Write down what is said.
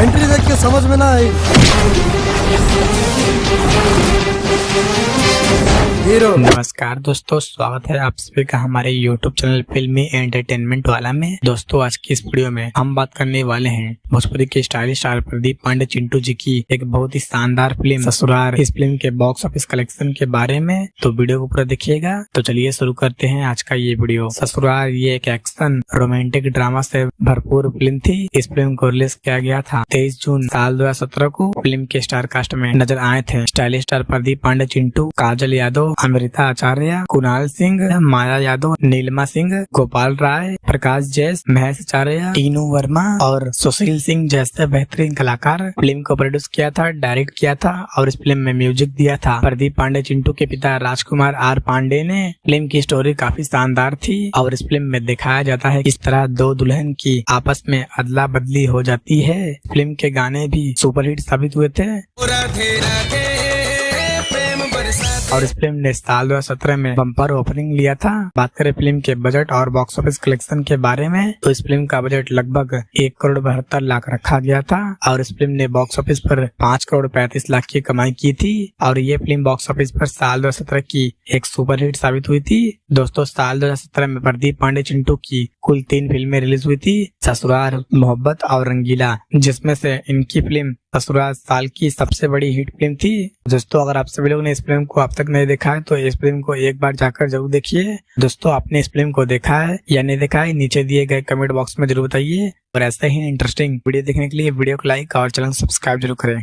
Entry देख के समझ में ना आई। नमस्कार दोस्तों, स्वागत है आप सभी का हमारे YouTube चैनल फिल्मी एंटरटेनमेंट वाला में। दोस्तों आज की इस वीडियो में हम बात करने वाले हैं भोजपुरी के स्टाइलिश स्टार प्रदीप पांडे चिंटू जी की एक बहुत ही शानदार फिल्म ससुराल। इस फिल्म के बॉक्स ऑफिस कलेक्शन के बारे में, तो वीडियो को पूरा देखिएगा। तो चलिए शुरू करते हैं आज का ये वीडियो। ससुराल ये एक एक्शन रोमांटिक ड्रामा से भरपूर फिल्म थी। इस फिल्म को रिलीज किया गया था 23 जून साल 2017 को। फिल्म के स्टार कास्ट में नजर आए थे स्टाइलिश स्टार प्रदीप पांडे चिंटू, काजल यादव, अमृता आचार्य, कुणाल सिंह, माया यादव, नीलिमा सिंह, गोपाल राय, प्रकाश जैस, महेश आचार्य, टीनू वर्मा और सुशील सिंह जैसे बेहतरीन कलाकार। फिल्म को प्रोड्यूस किया था, डायरेक्ट किया था और इस फिल्म में म्यूजिक दिया था प्रदीप पांडे चिंटू के पिता राजकुमार आर पांडे ने। फिल्म की स्टोरी काफी शानदार थी और इस फिल्म में दिखाया जाता है किस तरह दो दुल्हन की आपस में अदला बदली हो जाती है। फिल्म के गाने भी सुपरहिट साबित हुए थे और इस फिल्म ने साल 2017 में बम्पर ओपनिंग लिया था। बात करें फिल्म के बजट और बॉक्स ऑफिस कलेक्शन के बारे में, तो इस फिल्म का बजट लगभग 1,72,00,000 रखा गया था और इस फिल्म ने बॉक्स ऑफिस पर 5,35,00,000 की कमाई की थी और ये फिल्म बॉक्स ऑफिस पर साल 2017 की एक सुपरहिट साबित हुई थी। दोस्तों साल 2017 में प्रदीप पांडे चिंटू की कुल 3 फिल्में रिलीज हुई थी, ससुराल, मोहब्बत और रंगीला, जिसमें से इनकी फिल्म ससुराल साल की सबसे बड़ी हिट फिल्म थी। दोस्तों अगर आप सभी लोगों ने इस फिल्म को अब तक नहीं देखा है तो इस फिल्म को एक बार जाकर जरूर देखिए। दोस्तों आपने इस फिल्म को देखा है या नहीं देखा है, नीचे दिए गए कमेंट बॉक्स में जरूर बताइए और ऐसे ही इंटरेस्टिंग वीडियो देखने के लिए वीडियो को लाइक और चैनल सब्सक्राइब जरूर करें।